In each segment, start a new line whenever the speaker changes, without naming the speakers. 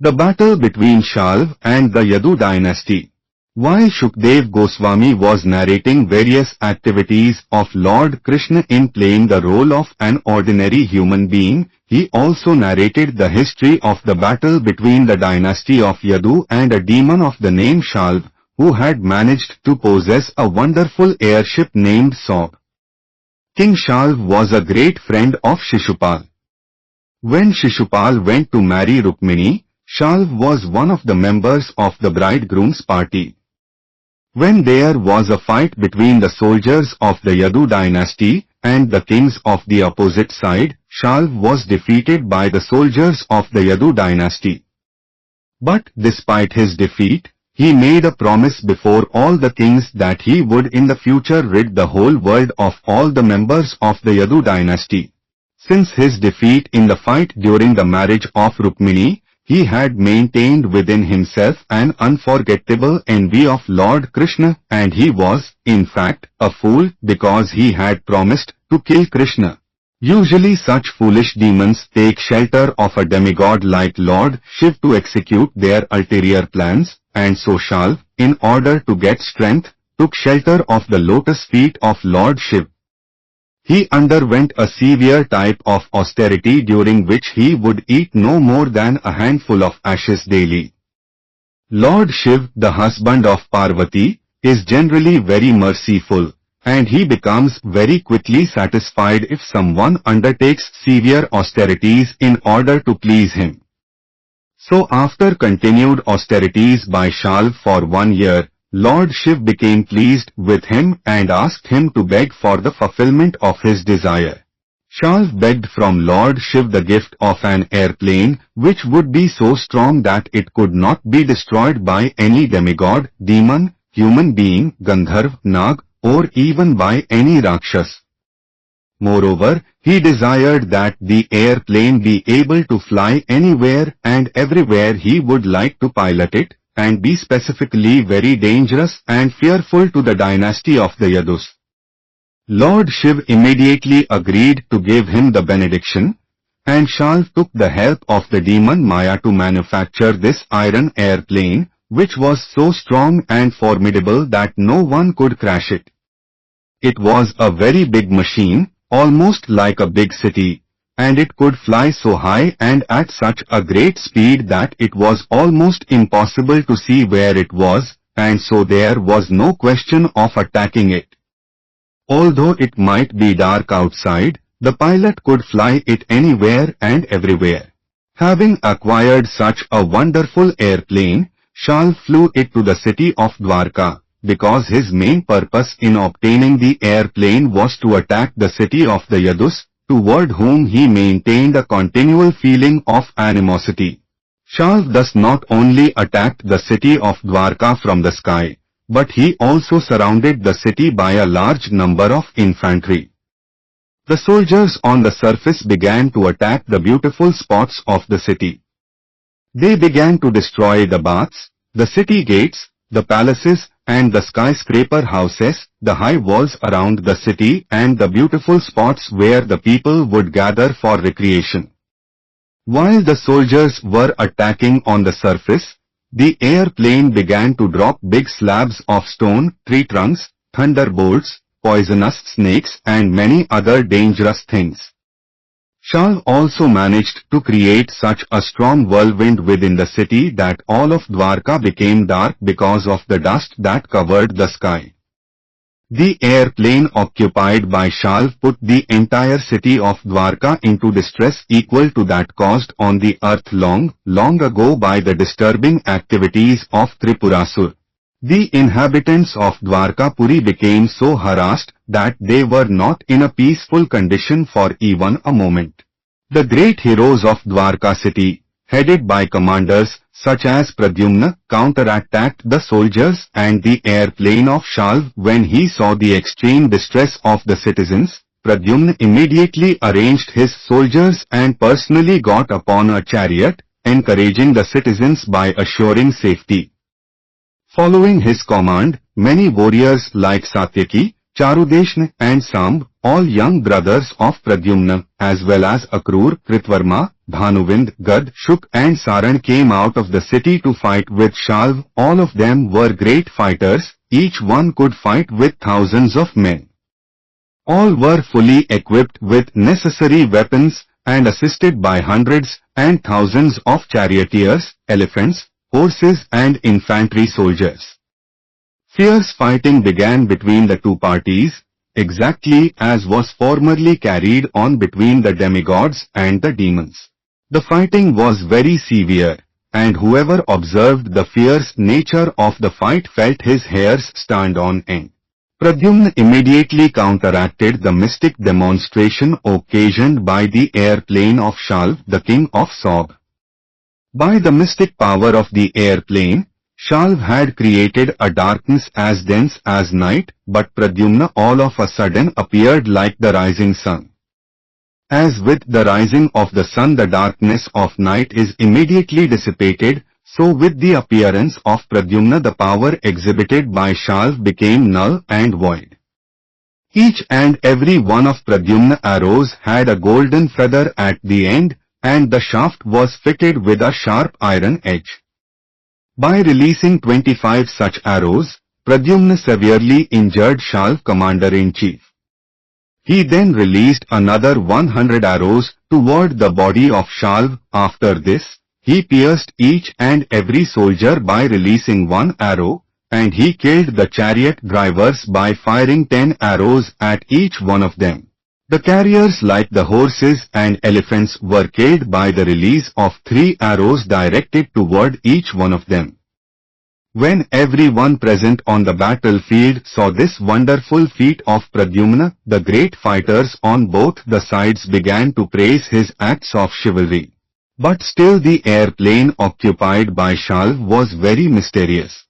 The battle between Shalv and the Yadu dynasty. While Shukdev Goswami was narrating various activities of Lord Krishna in playing the role of an ordinary human being, he also narrated the history of the battle between the dynasty of Yadu and a demon of the name Shalv, who had managed to possess a wonderful airship named Saub. King Shalv was a great friend of Shishupal. When Shishupal went to marry Rukmini, Shalv was one of the members of the bridegroom's party. When there was a fight between the soldiers of the Yadu dynasty and the kings of the opposite side, Shalv was defeated by the soldiers of the Yadu dynasty. But despite his defeat, he made a promise before all the kings that he would in the future rid the whole world of all the members of the Yadu dynasty. Since his defeat in the fight during the marriage of Rukmini, he had maintained within himself an unforgettable envy of Lord Krishna, and he was, in fact, a fool because he had promised to kill Krishna. Usually such foolish demons take shelter of a demigod like Lord Shiv to execute their ulterior plans, and so Shalv, in order to get strength, took shelter of the lotus feet of Lord Shiv. He underwent a severe type of austerity during which he would eat no more than a handful of ashes daily. Lord Shiv, the husband of Parvati, is generally very merciful, and he becomes very quickly satisfied if someone undertakes severe austerities in order to please him. So after continued austerities by Shalv for 1 year, Lord Shiv became pleased with him and asked him to beg for the fulfillment of his desire. Shalv begged from Lord Shiv the gift of an airplane which would be so strong that it could not be destroyed by any demigod, demon, human being, Gandharv, Nag, or even by any Rakshas. Moreover, he desired that the airplane be able to fly anywhere and everywhere he would like to pilot it, and be specifically very dangerous and fearful to the dynasty of the Yadus. Lord Shiv immediately agreed to give him the benediction, and Shalv took the help of the demon Maya to manufacture this iron airplane, which was so strong and formidable that no one could crash it. It was a very big machine, almost like a big city, and it could fly so high and at such a great speed that it was almost impossible to see where it was, and so there was no question of attacking it. Although it might be dark outside, the pilot could fly it anywhere and everywhere. Having acquired such a wonderful airplane, Shalv flew it to the city of Dwarka, because his main purpose in obtaining the airplane was to attack the city of the Yadus, toward whom he maintained a continual feeling of animosity. Shalv thus not only attacked the city of Dwarka from the sky, but he also surrounded the city by a large number of infantry. The soldiers on the surface began to attack the beautiful spots of the city. They began to destroy the baths, the city gates, the palaces, and the skyscraper houses, the high walls around the city and the beautiful spots where the people would gather for recreation. While the soldiers were attacking on the surface, the airplane began to drop big slabs of stone, tree trunks, thunderbolts, poisonous snakes and many other dangerous things. Shalv also managed to create such a strong whirlwind within the city that all of Dwarka became dark because of the dust that covered the sky. The airplane occupied by Shalv put the entire city of Dwarka into distress equal to that caused on the earth long ago by the disturbing activities of Tripurasur. The inhabitants of Dwarkapuri became so harassed that they were not in a peaceful condition for even a moment. The great heroes of Dwarka city, headed by commanders such as Pradyumna, counterattacked the soldiers and the airplane of Shalv. When he saw the extreme distress of the citizens, Pradyumna immediately arranged his soldiers and personally got upon a chariot, encouraging the citizens by assuring safety. Following his command, many warriors like Satyaki, Charudeshna and Samb, all young brothers of Pradyumna, as well as Akrur, Kritvarma, Bhanuvind, Gad, Shuk and Saran came out of the city to fight with Shalv. All of them were great fighters, each one could fight with thousands of men. All were fully equipped with necessary weapons and assisted by hundreds and thousands of charioteers, elephants, horses and infantry soldiers. Fierce fighting began between the two parties, exactly as was formerly carried on between the demigods and the demons. The fighting was very severe, and whoever observed the fierce nature of the fight felt his hairs stand on end. Pradyumna immediately counteracted the mystic demonstration occasioned by the airplane of Shalv, the king of Sog. By the mystic power of the airplane, Shalv had created a darkness as dense as night, but Pradyumna all of a sudden appeared like the rising sun. As with the rising of the sun the darkness of night is immediately dissipated, so with the appearance of Pradyumna the power exhibited by Shalv became null and void. Each and every one of Pradyumna arrows had a golden feather at the end, and the shaft was fitted with a sharp iron edge. By releasing 25 such arrows, Pradyumna severely injured Shalv commander-in-chief. He then released another 100 arrows toward the body of Shalv. After this, he pierced each and every soldier by releasing one arrow, and he killed the chariot drivers by firing 10 arrows at each one of them. The carriers like the horses and elephants were killed by the release of 3 arrows directed toward each one of them. When everyone present on the battlefield saw this wonderful feat of Pradyumna, the great fighters on both the sides began to praise his acts of chivalry. But still the airplane occupied by Shalv was very mysterious.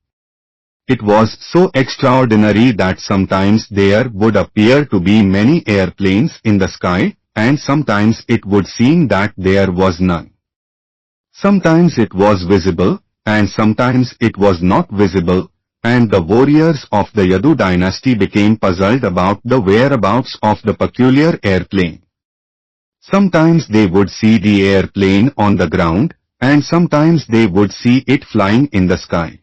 It was so extraordinary that sometimes there would appear to be many airplanes in the sky, and sometimes it would seem that there was none. Sometimes it was visible, and sometimes it was not visible, and the warriors of the Yadu dynasty became puzzled about the whereabouts of the peculiar airplane. Sometimes they would see the airplane on the ground, and sometimes they would see it flying in the sky.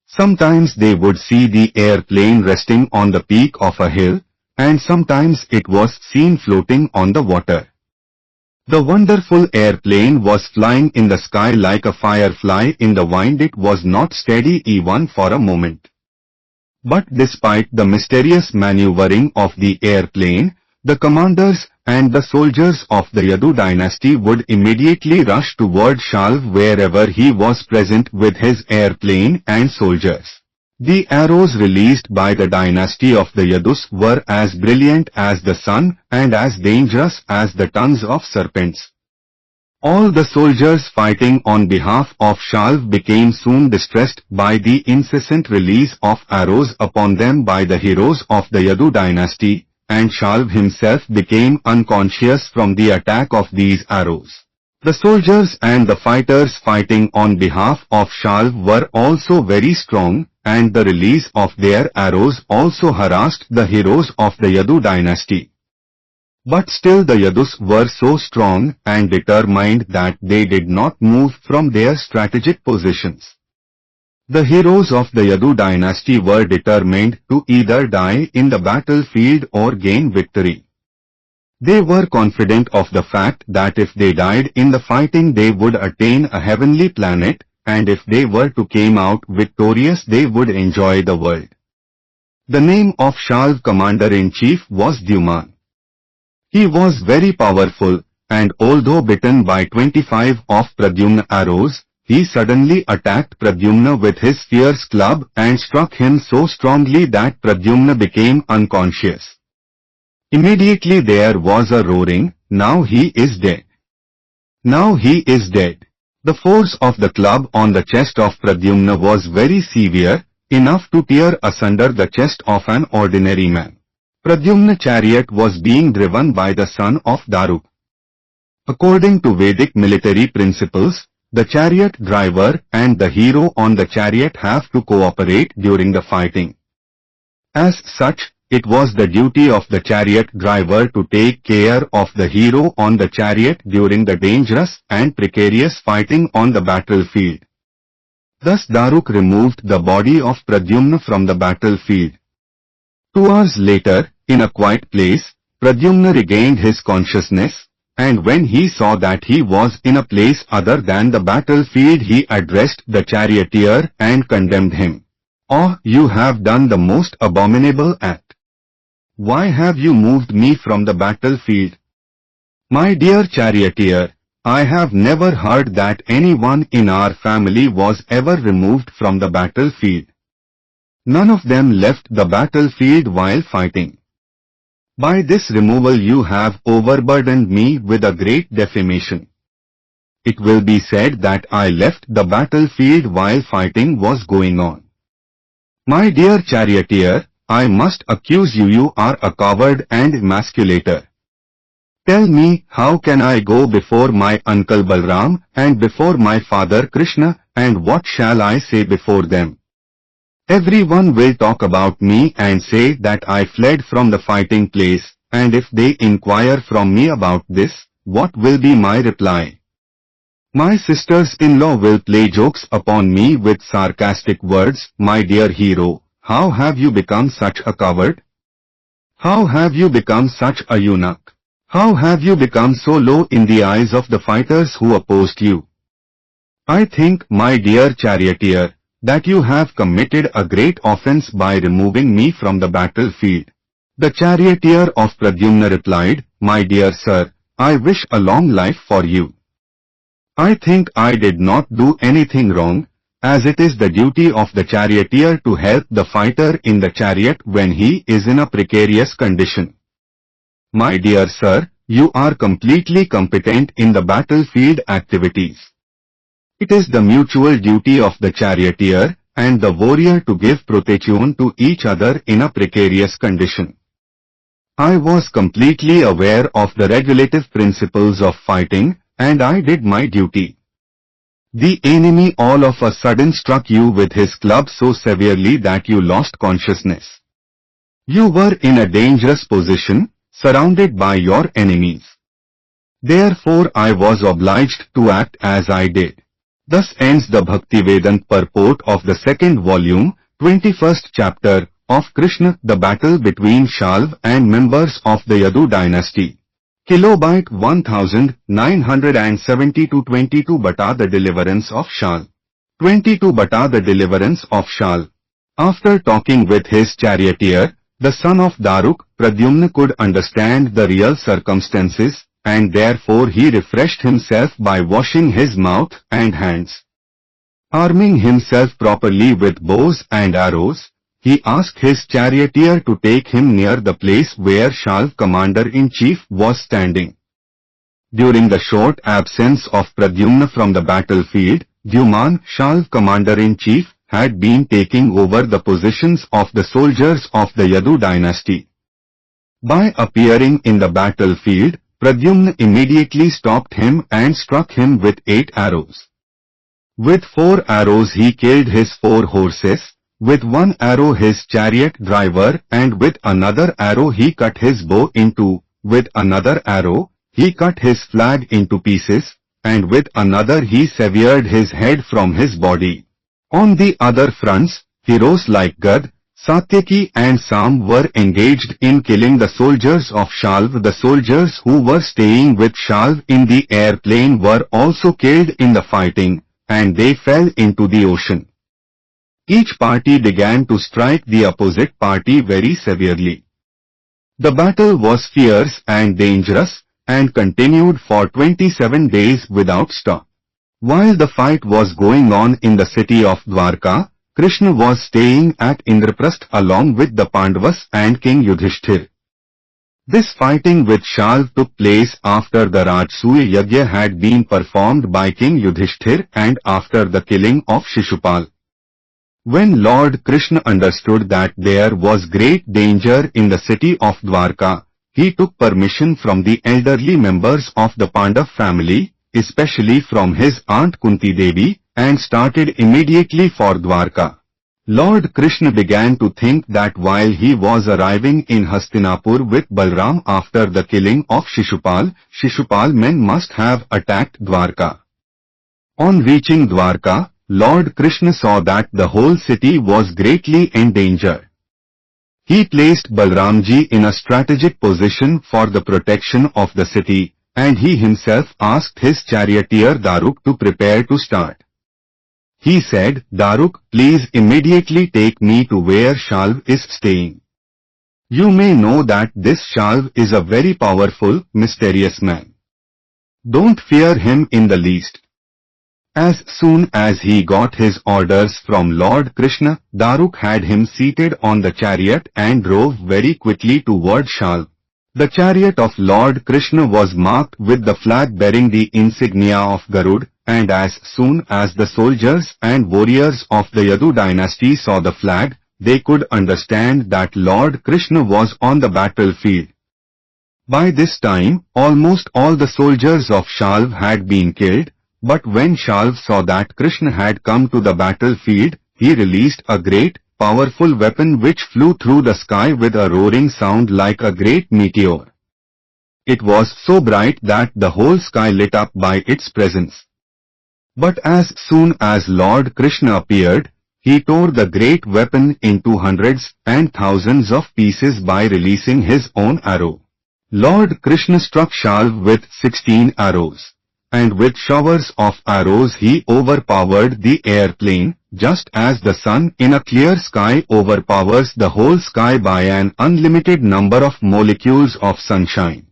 Sometimes they would see the airplane resting on the peak of a hill, and sometimes it was seen floating on the water. The wonderful airplane was flying in the sky like a firefly in the wind. It was not steady even for a moment. But despite the mysterious maneuvering of the airplane, the commanders and the soldiers of the Yadu dynasty would immediately rush toward Shalv wherever he was present with his airplane and soldiers. The arrows released by the dynasty of the Yadus were as brilliant as the sun and as dangerous as the tongues of serpents. All the soldiers fighting on behalf of Shalv became soon distressed by the incessant release of arrows upon them by the heroes of the Yadu dynasty, and Shalv himself became unconscious from the attack of these arrows. The soldiers and the fighters fighting on behalf of Shalv were also very strong, and the release of their arrows also harassed the heroes of the Yadu dynasty. But still the Yadus were so strong and determined that they did not move from their strategic positions. The heroes of the Yadu dynasty were determined to either die in the battlefield or gain victory. They were confident of the fact that if they died in the fighting they would attain a heavenly planet, and if they were to come out victorious they would enjoy the world. The name of Shalv commander-in-chief was Duman. He was very powerful, and although bitten by 25 of Pradyumna arrows, he suddenly attacked Pradyumna with his fierce club and struck him so strongly that Pradyumna became unconscious. Immediately there was a roaring, "Now he is dead! Now he is dead!" The force of the club on the chest of Pradyumna was very severe, enough to tear asunder the chest of an ordinary man. Pradyumna's chariot was being driven by the son of Daruk. According to Vedic military principles, the chariot driver and the hero on the chariot have to cooperate during the fighting. As such, it was the duty of the chariot driver to take care of the hero on the chariot during the dangerous and precarious fighting on the battlefield. Thus Daruk removed the body of Pradyumna from the battlefield. 2 hours later, in a quiet place, Pradyumna regained his consciousness, and when he saw that he was in a place other than the battlefield, he addressed the charioteer and condemned him. "Oh, you have done the most abominable act. Why have you moved me from the battlefield? My dear charioteer, I have never heard that anyone in our family was ever removed from the battlefield. None of them left the battlefield while fighting. By this removal you have overburdened me with a great defamation. It will be said that I left the battlefield while fighting was going on. My dear charioteer, I must accuse you. You are a coward and emasculator. Tell me, how can I go before my uncle Balram and before my father Krishna, and what shall I say before them? Everyone will talk about me and say that I fled from the fighting place, and if they inquire from me about this, what will be my reply? My sisters-in-law will play jokes upon me with sarcastic words. My dear hero, how have you become such a coward? How have you become such a eunuch? How have you become so low in the eyes of the fighters who opposed you? I think, my dear charioteer, that you have committed a great offense by removing me from the battlefield." The charioteer of Pradyumna replied, "My dear sir, I wish a long life for you. I think I did not do anything wrong, as it is the duty of the charioteer to help the fighter in the chariot when he is in a precarious condition. My dear sir, you are completely competent in the battlefield activities. It is the mutual duty of the charioteer and the warrior to give protection to each other in a precarious condition. I was completely aware of the regulative principles of fighting, and I did my duty. The enemy all of a sudden struck you with his club so severely that you lost consciousness. You were in a dangerous position, surrounded by your enemies. Therefore I was obliged to act as I did." Thus ends the Bhaktivedanta purport of the second volume, 21st chapter, of Krishna, the battle between Shalv and members of the Yadu dynasty. Kilobyte 1972 22 Bata the deliverance of Shalv. 22 Bata the deliverance of Shalv. After talking with his charioteer, the son of Daruk, Pradyumna could understand the real circumstances, and therefore he refreshed himself by washing his mouth and hands. Arming himself properly with bows and arrows, he asked his charioteer to take him near the place where Shalv commander-in-chief was standing. During the short absence of Pradyumna from the battlefield, Dhuman, Shalv commander-in-chief, had been taking over the positions of the soldiers of the Yadu dynasty. By appearing in the battlefield, Pradyumna immediately stopped him and struck him with 8 arrows. With 4 arrows he killed his 4 horses, with 1 arrow his chariot driver, and with another arrow he cut his bow in 2, with another arrow he cut his flag into pieces, and with another he severed his head from his body. On the other fronts, heroes like Gad, Satyaki and Sam were engaged in killing the soldiers of Shalv. The soldiers who were staying with Shalv in the airplane were also killed in the fighting, and they fell into the ocean. Each party began to strike the opposite party very severely. The battle was fierce and dangerous, and continued for 27 days without stop. While the fight was going on in the city of Dwarka, Krishna was staying at Indraprastha along with the Pandavas and King Yudhishthir. This fighting with Shalv took place after the Rajasuya Yajna had been performed by King Yudhishthir and after the killing of Shishupal. When Lord Krishna understood that there was great danger in the city of Dwarka, he took permission from the elderly members of the Pandav family, especially from his aunt Kunti Devi, and started immediately for Dwarka. Lord Krishna began to think that while he was arriving in Hastinapur with Balram after the killing of Shishupal men must have attacked Dwarka. On reaching Dwarka, Lord Krishna saw that the whole city was greatly in danger. He placed Balramji in a strategic position for the protection of the city, and he himself asked his charioteer Daruk to prepare to start. He said, Daruk, please immediately take me to where Shalv is staying. You may know that this Shalv is a very powerful, mysterious man. Don't fear him in the least. As soon as he got his orders from Lord Krishna, Daruk had him seated on the chariot and drove very quickly toward Shalv. The chariot of Lord Krishna was marked with the flag bearing the insignia of Garud, and as soon as the soldiers and warriors of the Yadu dynasty saw the flag, they could understand that Lord Krishna was on the battlefield. By this time, almost all the soldiers of Shalv had been killed, but when Shalv saw that Krishna had come to the battlefield, he released a great, powerful weapon which flew through the sky with a roaring sound like a great meteor. It was so bright that the whole sky lit up by its presence. But as soon as Lord Krishna appeared, he tore the great weapon into hundreds and thousands of pieces by releasing his own arrow. Lord Krishna struck Shalv with 16 arrows. And with showers of arrows he overpowered the airplane, just as the sun in a clear sky overpowers the whole sky by an unlimited number of molecules of sunshine.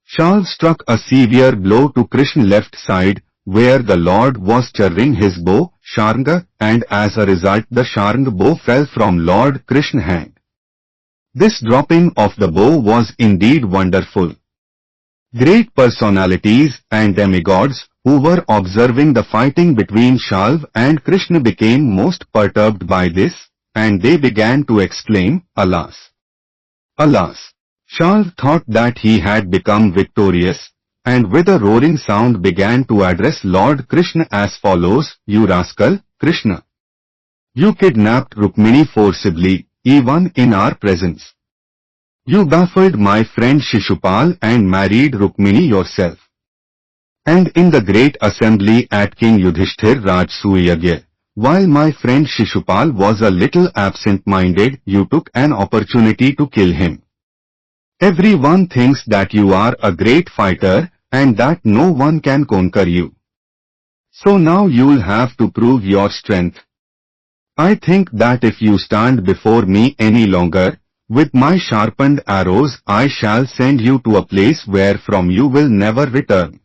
Shalv struck a severe blow to Krishna's left side, where the Lord was charging his bow, Sharanga, and as a result the Sharanga bow fell from Lord Krishna's hand. This dropping of the bow was indeed wonderful. Great personalities and demigods who were observing the fighting between Shalv and Krishna became most perturbed by this, and they began to exclaim, Alas! Alas! Shalv thought that he had become victorious, and with a roaring sound began to address Lord Krishna as follows, You rascal, Krishna! You kidnapped Rukmini forcibly, even in our presence. You baffled my friend Shishupal and married Rukmini yourself. And in the great assembly at King Yudhishthir Rajsuyagya, while my friend Shishupal was a little absent-minded, you took an opportunity to kill him. Everyone thinks that you are a great fighter and that no one can conquer you. So now you'll have to prove your strength. I think that if you stand before me any longer, with my sharpened arrows I shall send you to a place where from you will never return.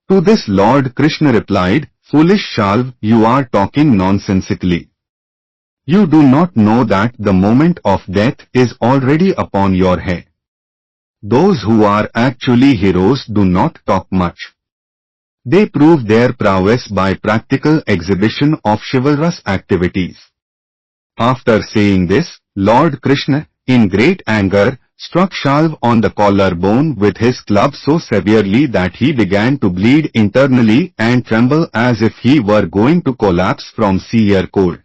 To this Lord Krishna replied, Foolish Shalv, you are talking nonsensically. You do not know that the moment of death is already upon your head. Those who are actually heroes do not talk much. They prove their prowess by practical exhibition of chivalrous activities. After saying this, Lord Krishna, in great anger, struck Shalv on the collarbone with his club so severely that he began to bleed internally and tremble as if he were going to collapse from sheer cold.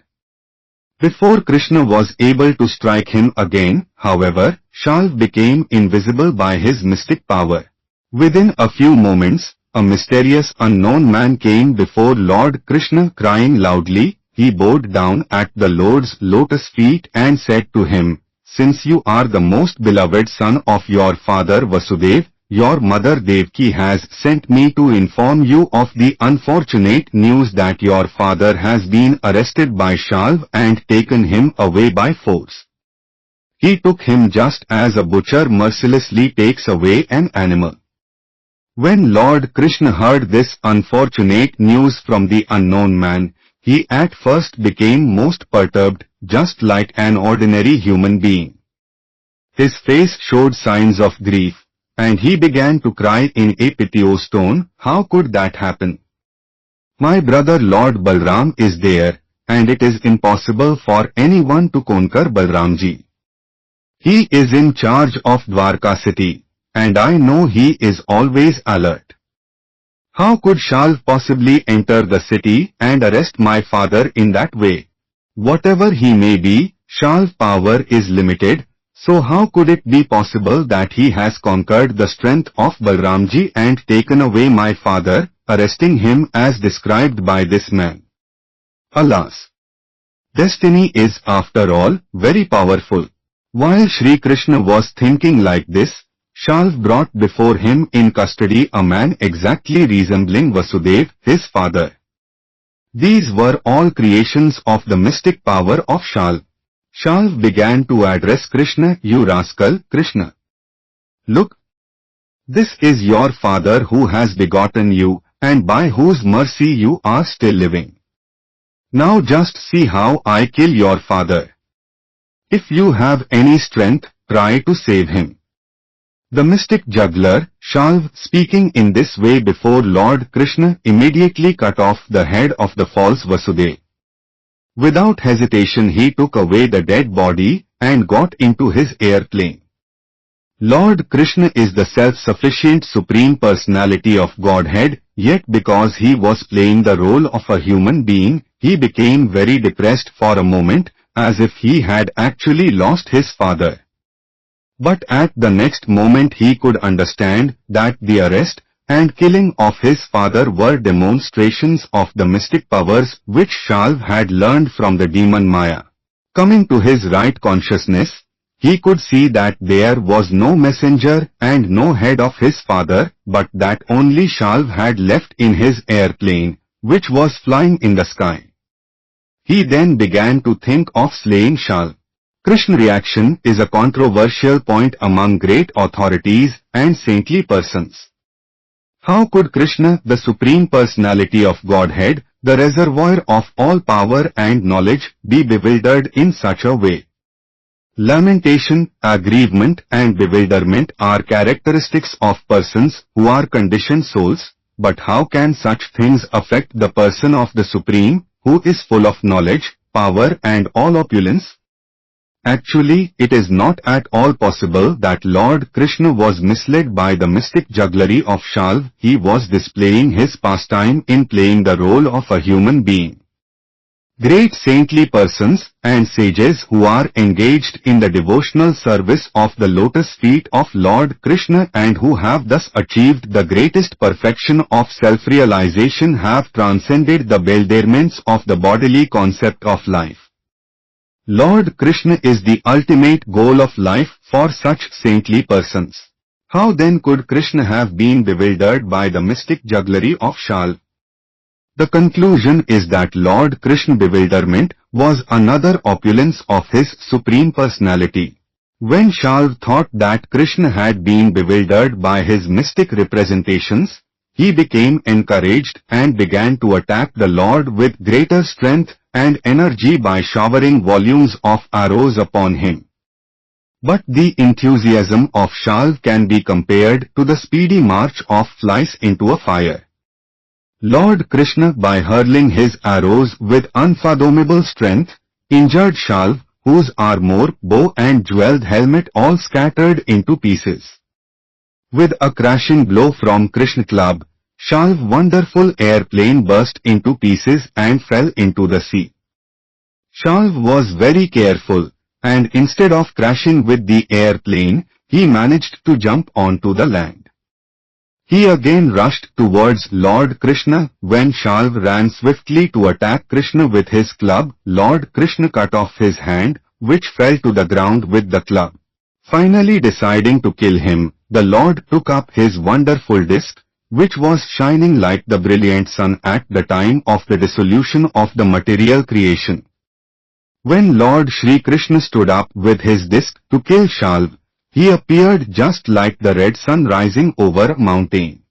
Before Krishna was able to strike him again, however, Shalv became invisible by his mystic power. Within a few moments, a mysterious unknown man came before Lord Krishna crying loudly. He bowed down at the Lord's lotus feet and said to him, Since you are the most beloved son of your father Vasudev, your mother Devaki has sent me to inform you of the unfortunate news that your father has been arrested by Shalv and taken him away by force. He took him just as a butcher mercilessly takes away an animal. When Lord Krishna heard this unfortunate news from the unknown man, he at first became most perturbed, just like an ordinary human being. His face showed signs of grief, and he began to cry in a piteous tone, How could that happen? My brother Lord Balram is there, and it is impossible for anyone to conquer Balramji. He is in charge of Dwarka city, and I know he is always alert. How could Shalv possibly enter the city and arrest my father in that way? Whatever he may be, Shalv's power is limited, so how could it be possible that he has conquered the strength of Balramji and taken away my father, arresting him as described by this man? Alas! Destiny is, after all, very powerful. While Sri Krishna was thinking like this, Shalv brought before him in custody a man exactly resembling Vasudev, his father. These were all creations of the mystic power of Shalv. Shalv began to address Krishna, "You rascal, Krishna. Look, this is your father who has begotten you, and by whose mercy you are still living. Now just see how I kill your father. If you have any strength, try to save him." The mystic juggler, Shalv, speaking in this way before Lord Krishna, immediately cut off the head of the false Vasudev. Without hesitation he took away the dead body and got into his airplane. Lord Krishna is the self-sufficient Supreme Personality of Godhead, yet because he was playing the role of a human being, he became very depressed for a moment, as if he had actually lost his father. But at the next moment he could understand that the arrest and killing of his father were demonstrations of the mystic powers which Shalv had learned from the demon Maya. Coming to his right consciousness, he could see that there was no messenger and no head of his father, but that only Shalv had left in his airplane, which was flying in the sky. He then began to think of slaying Shalv. Krishna reaction is a controversial point among great authorities and saintly persons. How could Krishna, the Supreme Personality of Godhead, the reservoir of all power and knowledge, be bewildered in such a way? Lamentation, aggrievement and bewilderment are characteristics of persons who are conditioned souls, but how can such things affect the person of the Supreme, who is full of knowledge, power and all opulence? Actually, it is not at all possible that Lord Krishna was misled by the mystic jugglery of Shalv. He was displaying his pastime in playing the role of a human being. Great saintly persons and sages who are engaged in the devotional service of the lotus feet of Lord Krishna and who have thus achieved the greatest perfection of self-realization have transcended the bewilderments of the bodily concept of life. Lord Krishna is the ultimate goal of life for such saintly persons. How then could Krishna have been bewildered by the mystic jugglery of Shalv? The conclusion is that Lord Krishna's bewilderment was another opulence of his Supreme Personality. When Shalv thought that Krishna had been bewildered by his mystic representations, he became encouraged and began to attack the Lord with greater strength and energy by showering volumes of arrows upon him. But the enthusiasm of Shalv can be compared to the speedy march of flies into a fire. Lord Krishna, by hurling his arrows with unfathomable strength, injured Shalv, whose armor, bow and jeweled helmet all scattered into pieces. With a crashing blow from Krishna club, Shalv's wonderful airplane burst into pieces and fell into the sea. Shalv was very careful, and instead of crashing with the airplane, he managed to jump onto the land. He again rushed towards Lord Krishna. When Shalv ran swiftly to attack Krishna with his club, Lord Krishna cut off his hand, which fell to the ground with the club. Finally deciding to kill him, the Lord took up his wonderful disc, which was shining like the brilliant sun at the time of the dissolution of the material creation. When Lord Shri Krishna stood up with his disc to kill Shalv, he appeared just like the red sun rising over a mountain.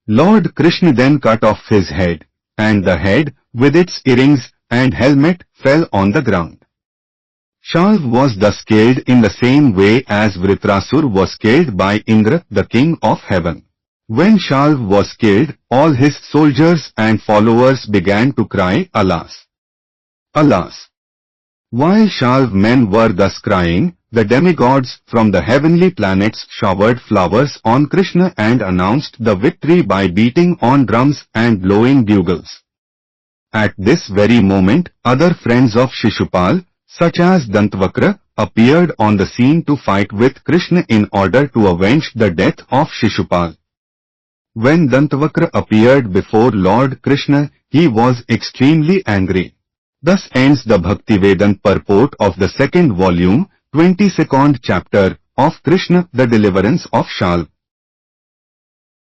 Lord Krishna then cut off his head, and the head, with its earrings and helmet, fell on the ground. Shalv was thus killed in the same way as Vritrasur was killed by Indra, the king of heaven. When Shalv was killed, all his soldiers and followers began to cry, "Alas! Alas!" While Shalv men were thus crying, the demigods from the heavenly planets showered flowers on Krishna and announced the victory by beating on drums and blowing bugles. At this very moment, other friends of Shishupal, such as Dantavakra, appeared on the scene to fight with Krishna in order to avenge the death of Shishupal. When Dantavakra appeared before Lord Krishna, he was extremely angry. Thus ends the Bhaktivedanta purport of the second volume, 22nd chapter, of Krishna, the deliverance of Shal.